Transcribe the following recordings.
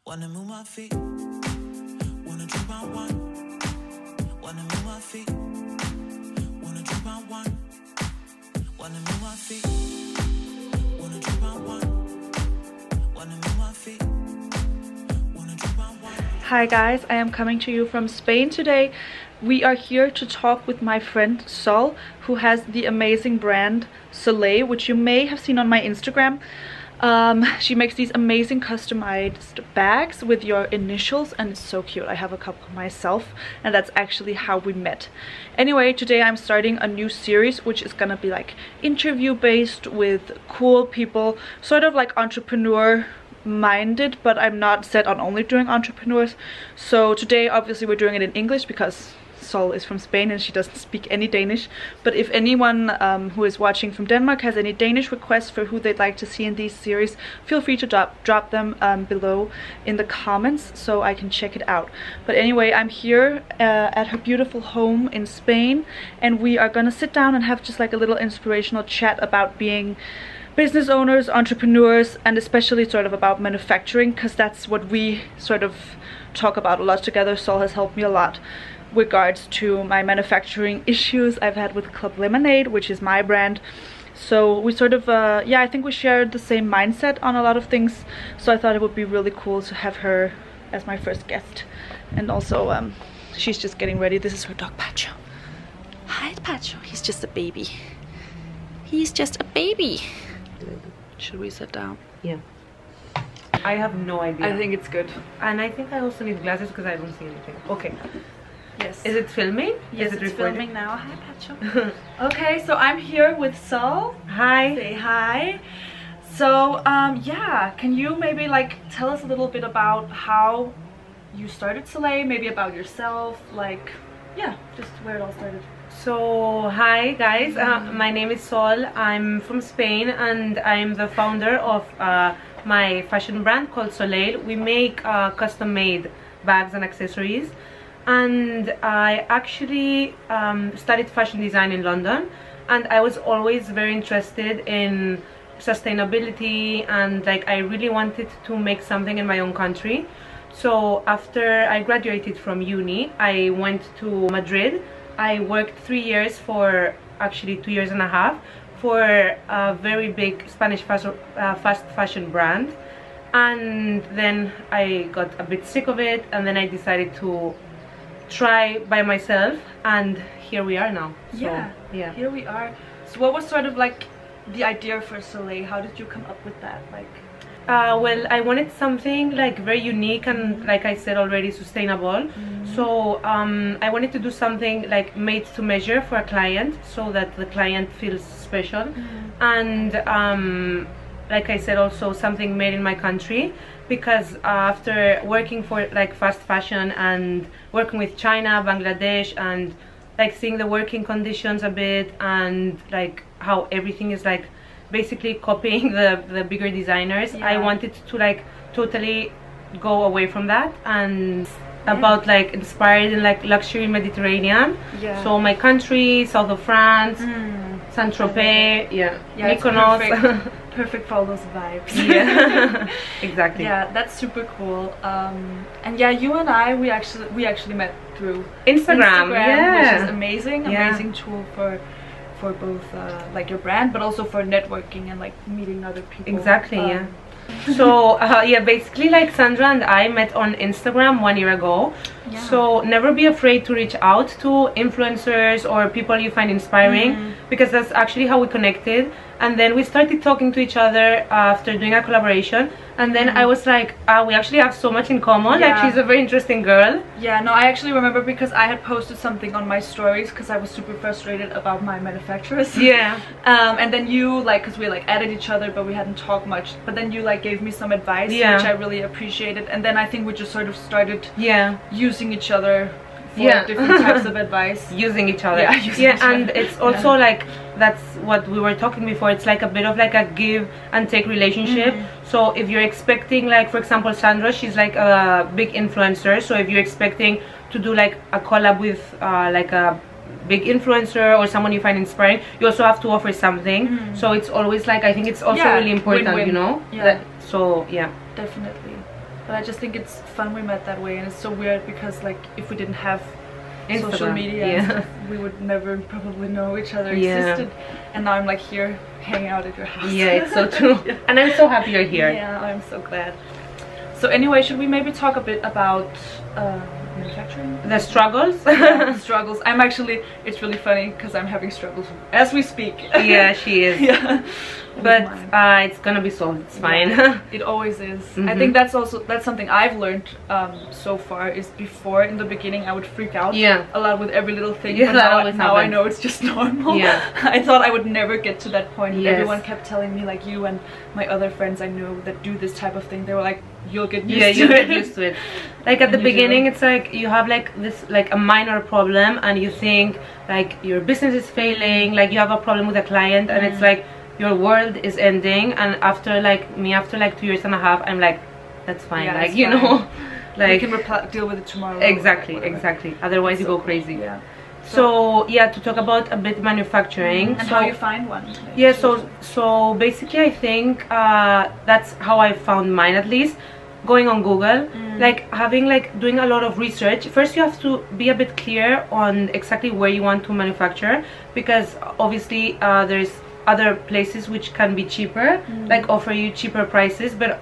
Wanna move my feet, wanna drink my wine. Wanna move my feet, wanna drink my wine. Wanna move my feet, wanna drink my wine. Wanna move my feet, wanna drink my wine. Hi guys, I am coming to you from Spain today. We are here to talk with my friend Sol, who has the amazing brand SOLEIL, which you may have seen on my Instagram. She makes these amazing customized bags with your initials, and it's so cute. I have a couple myself, and that's actually how we met. Anyway, today I'm starting a new series which is gonna be like interview based with cool people, sort of like entrepreneur minded, but I'm not set on only doing entrepreneurs. So today obviously we're doing it in English because Sol is from Spain and she doesn't speak any Danish. But if anyone who is watching from Denmark has any Danish requests for who they'd like to see in these series, feel free to drop them below in the comments so I can check it out. But anyway, I'm here at her beautiful home in Spain, and we are gonna sit down and have just like a little inspirational chat about being business owners, entrepreneurs, and especially sort of about manufacturing, because that's what we sort of talk about a lot together. Sol has helped me a lot with regards to my manufacturing issues I've had with Club Lemonade, which is my brand. So we sort of yeah, I think we shared the same mindset on a lot of things, so I thought it would be really cool to have her as my first guest. And also she's just getting ready. This is her dog Pacho. Hi Pacho, he's just a baby. He's just a baby. Should we sit down? Yeah. I have no idea. I think it's good. And I think I also need glasses because I don't see anything. Okay. Yes. Is it filming? Yes, is it it's recording? filming now. Hi, Pacho. Okay, so I'm here with Sol. Hi. Say hi. So, yeah, can you maybe like tell us a little bit about how you started SOLEIL, maybe about yourself, like, yeah, just where it all started. So, hi guys. My name is Sol. I'm from Spain and I'm the founder of my fashion brand called SOLEIL. We make custom-made bags and accessories. And I actually studied fashion design in London, and I was always very interested in sustainability, and like I really wanted to make something in my own country. So after I graduated from uni, I went to Madrid. I worked 3 years for, actually 2 years and a half, for a very big Spanish fast fashion brand. And then I got a bit sick of it, and then I decided to try by myself, and here we are now. So, yeah, here we are. So what was sort of like the idea for SOLEIL? How did you come up with that? Like, well, I wanted something like very unique and, like I said already, sustainable. So I wanted to do something like made to measure for a client, so that the client feels special. And like I said, also something made in my country, because after working for like fast fashion and working with China, Bangladesh, and like seeing the working conditions a bit, and like how everything is like basically copying the bigger designers, I wanted to like totally go away from that and about like inspired in like luxury Mediterranean. So my country, south of France, Saint-Tropez, Mykonos. Perfect for all those vibes. Yeah. Exactly. Yeah, that's super cool. And yeah, you and I, we actually met through Instagram, which is amazing. Amazing tool for both like your brand, but also for networking and like meeting other people. Exactly. Yeah. So yeah, basically like Sandra and I met on Instagram 1 year ago. So never be afraid to reach out to influencers or people you find inspiring, because that's actually how we connected. And then we started talking to each other after doing a collaboration, and then I was like, we actually have so much in common. Like, she's a very interesting girl. Yeah, no, I actually remember because I had posted something on my stories because I was super frustrated about my manufacturers. Yeah. And then you, like, because we like added each other but we hadn't talked much, but then you like gave me some advice, which I really appreciated. And then I think we just sort of started using each other for different types of advice. Using each other. And it's also like, that's what we were talking before, it's like a bit of like a give and take relationship. So if you're expecting, like for example Sandra, she's like a big influencer, so if you're expecting to do like a collab with like a big influencer or someone you find inspiring, you also have to offer something. So it's always like, I think it's also really important, you know. So yeah, definitely. But I just think it's fun we met that way, and it's so weird because like if we didn't have Instagram, social media and stuff, we would never probably know each other existed. And now I'm like here hanging out at your house. Yeah, it's so true. And I'm so happy you're here. Yeah, I'm so glad. So anyway, should we maybe talk a bit about manufacturing? The struggles? Yeah, struggles. I'm actually, it's really funny because I'm having struggles as we speak. Yeah, she is. Yeah. But it's gonna be solved, it's fine. Yeah, it always is. I think that's something I've learned so far, is before in the beginning I would freak out a lot with every little thing, yeah, but now I know it's just normal. Yeah. I thought I would never get to that point. Yes. Everyone kept telling me, like you and my other friends I know that do this type of thing, they were like, you'll get used to it. You'll get used to it. Like at the beginning it's like you have like this like a minor problem and you think like your business is failing, like you have a problem with a client and it's like your world is ending, and after like 2.5 years I'm like, that's fine, like you know, like we can deal with it tomorrow. Exactly, exactly. Otherwise you go crazy. Yeah. So yeah, to talk about a bit manufacturing and so how you find one. Yeah, so basically I think that's how I found mine, at least going on Google, like doing a lot of research. First you have to be a bit clear on exactly where you want to manufacture, because obviously there's other places which can be cheaper, like offer you cheaper prices, but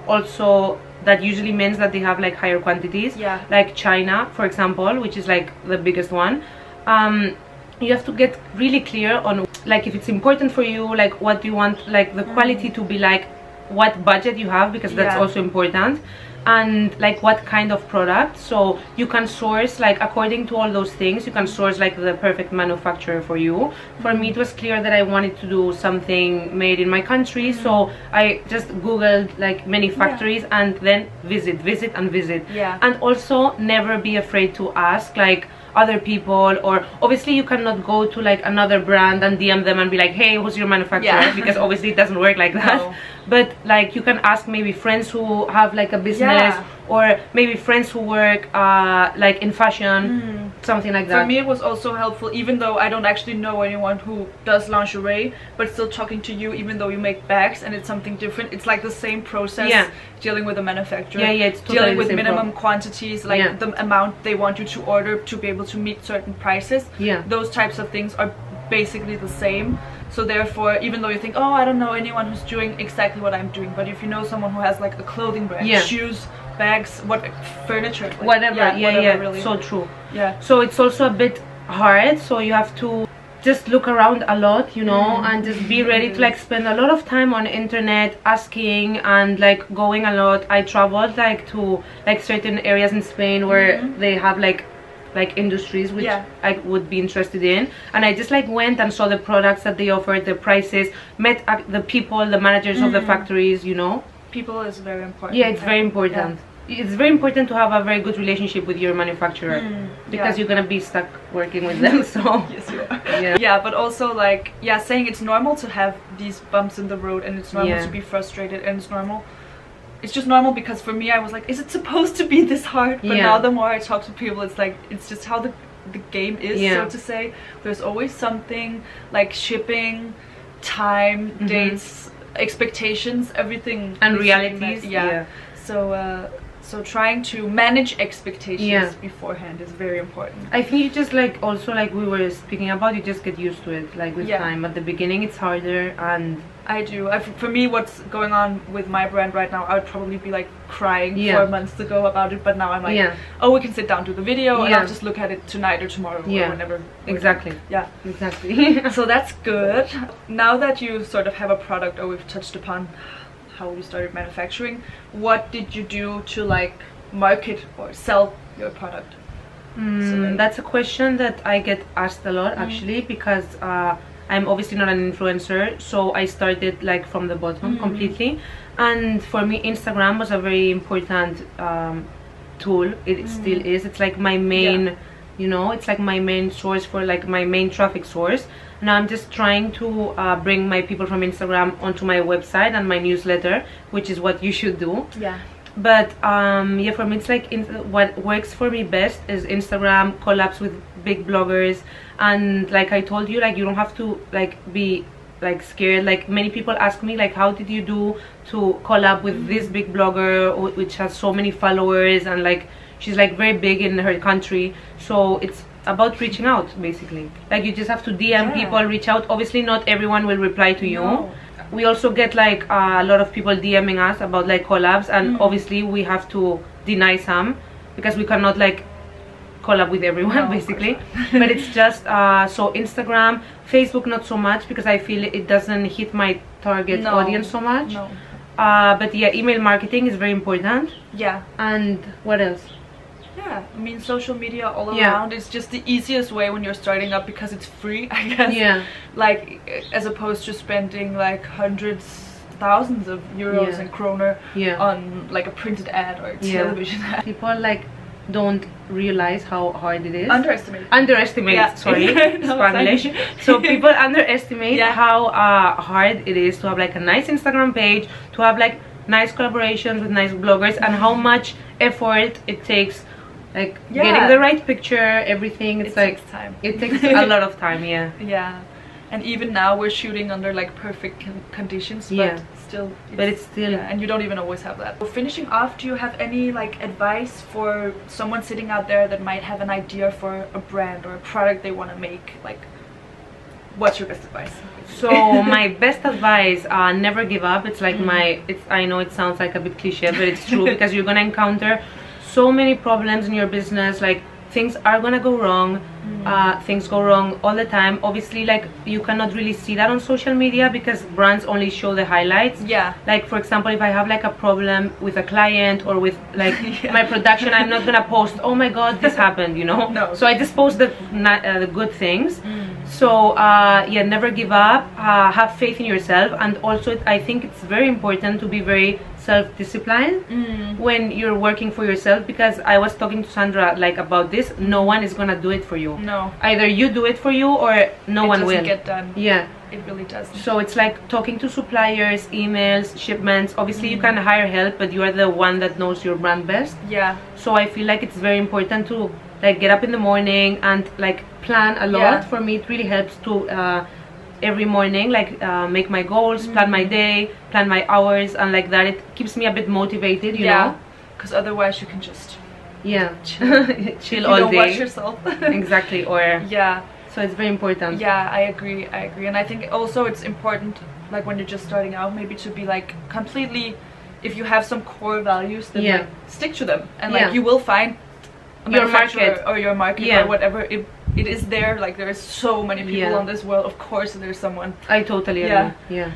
also that usually means that they have like higher quantities. Yeah. Like China, for example, which is like the biggest one. You have to get really clear on like if it's important for you, like what do you want, like the quality to be like, what budget you have, because that's also important, and like what kind of product. So you can source, like according to all those things, you can source like the perfect manufacturer for you. For me it was clear that I wanted to do something made in my country, so I just googled like many factories and then visit. Yeah. And also never be afraid to ask like other people, or obviously you cannot go to like another brand and DM them and be like, hey, who's your manufacturer? Because obviously it doesn't work like that. No. But like you can ask maybe friends who have like a business, or maybe friends who work like in fashion, something like that. For me it was also helpful, even though I don't actually know anyone who does lingerie, but still talking to you, even though you make bags and it's something different, it's like the same process. Dealing with a manufacturer, it's totally dealing with the same minimum quantities, like the amount they want you to order to be able to meet certain prices. Those types of things are basically the same. So therefore, even though you think, oh, I don't know anyone who's doing exactly what I'm doing, but if you know someone who has like a clothing brand, shoes, bags, furniture, like, whatever, really. So true. So it's also a bit hard, so you have to just look around a lot, you know, and just be ready to like spend a lot of time on internet asking and like going a lot. I traveled like to like certain areas in Spain where they have like industries which I would be interested in, and I just like went and saw the products that they offered, the prices, met the people, the managers of the factories, you know. People is very important. Yeah, it's very important. It's very important to have a very good relationship with your manufacturer, because you're gonna be stuck working with them. So yes, you are. Yeah, but also like saying it's normal to have these bumps in the road, and it's normal to be frustrated, and it's normal. It's just normal, because for me I was like, is it supposed to be this hard? But now the more I talk to people, it's like, it's just how the game is, so to say. There's always something like shipping, time, dates, expectations, everything, and realities. So trying to manage expectations beforehand is very important. I think you just like, also like we were speaking about, you just get used to it like with time. At the beginning it's harder, and I do. For me, what's going on with my brand right now, I would probably be like crying 4 months ago about it, but now I'm like, oh, we can sit down to the video and I'll just look at it tonight or tomorrow or whenever. Exactly. Exactly. So that's good. Now that you sort of have a product, or we've touched upon how you started manufacturing, what did you do to like market or sell your product? That's a question that I get asked a lot, actually, because I'm obviously not an influencer, so I started like from the bottom completely. And for me Instagram was a very important tool. It still is. It's like my main, you know, it's like my main source, for like my main traffic source. Now I'm just trying to bring my people from Instagram onto my website and my newsletter, which is what you should do. But for me it's like what works for me best is Instagram, collabs with big bloggers, and like I told you, like you don't have to like be like scared. Like many people ask me like, how did you do to collab with this big blogger which has so many followers, and like she's like very big in her country. So it's about reaching out basically. Like you just have to DM people, reach out. Obviously not everyone will reply to you. We also get like a lot of people DMing us about like collabs, and obviously we have to deny some because we cannot like collab with everyone basically. But it's just so Instagram, Facebook not so much because I feel it doesn't hit my target audience so much. But yeah, email marketing is very important. And what else? I mean, social media all around is just the easiest way when you're starting up because it's free, I guess. Like as opposed to spending like hundreds, thousands of euros and kroner on like a printed ad or a television ad. People like don't realize how hard it is. Underestimate, sorry, Spanish. So people underestimate how hard it is to have like a nice Instagram page, to have like nice collaborations with nice bloggers, and how much effort it takes, like getting the right picture, everything. It's like takes time. It takes a lot of time. And even now we're shooting under like perfect conditions, but still and you don't even always have that. So finishing off, do you have any like advice for someone sitting out there that might have an idea for a brand or a product they want to make? Like, what's your best advice? So my best advice, never give up. It's like I know it sounds like a bit cliche, but it's true because you're gonna encounter so many problems in your business. Like things are gonna go wrong. Things go wrong all the time. Obviously, like you cannot really see that on social media because brands only show the highlights. Like for example, if I have like a problem with a client or with like my production, I'm not gonna post, oh my god, this happened, you know. So I just post the good things. So yeah, never give up. Have faith in yourself, and also I think it's very important to be very self-disciplined when you're working for yourself, because I was talking to Sandra like about this. No one is gonna do it for you. Either you do it for you or no one will. It doesn't get done. It really doesn't. So it's like talking to suppliers, emails, shipments. Obviously you can hire help, but you are the one that knows your brand best. So I feel like it's very important to like get up in the morning and like plan a lot. For me it really helps to every morning like make my goals, plan my day, plan my hours, and like that it keeps me a bit motivated, you know, because otherwise you can just chill all day. Watch yourself. Exactly. Or so it's very important. I agree, and I think also it's important, like when you're just starting out, maybe to be like completely, if you have some core values, then like stick to them, and like you will find your market or your market or whatever. It is there. Like there is so many people on this world. Of course there's someone. I totally agree.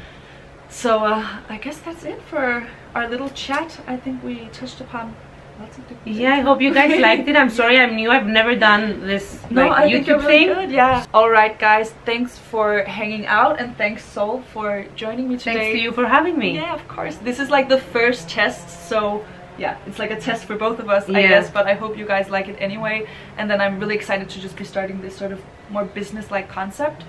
So I guess that's it for our little chat. I think we touched upon lots of different things. I hope you guys liked it. I'm sorry, I'm new. I've never done this like YouTube thing. Really good. Alright guys, thanks for hanging out, and thanks Sol for joining me today. Thanks to you for having me. Yeah, of course. This is like the first test, so yeah, it's like a test for both of us, I guess, but I hope you guys like it anyway. And then I'm really excited to just be starting this sort of more business-like concept.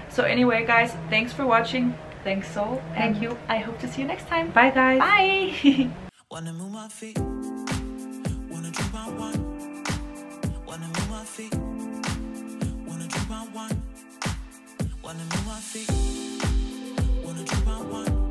So anyway guys, thanks for watching. Thanks Sol. Thank you. I hope to see you next time. Bye guys. Bye. Wanna move my feet, wanna drink my wine, wanna move my feet, wanna drink my wine, wanna move my feet, wanna drink my wine.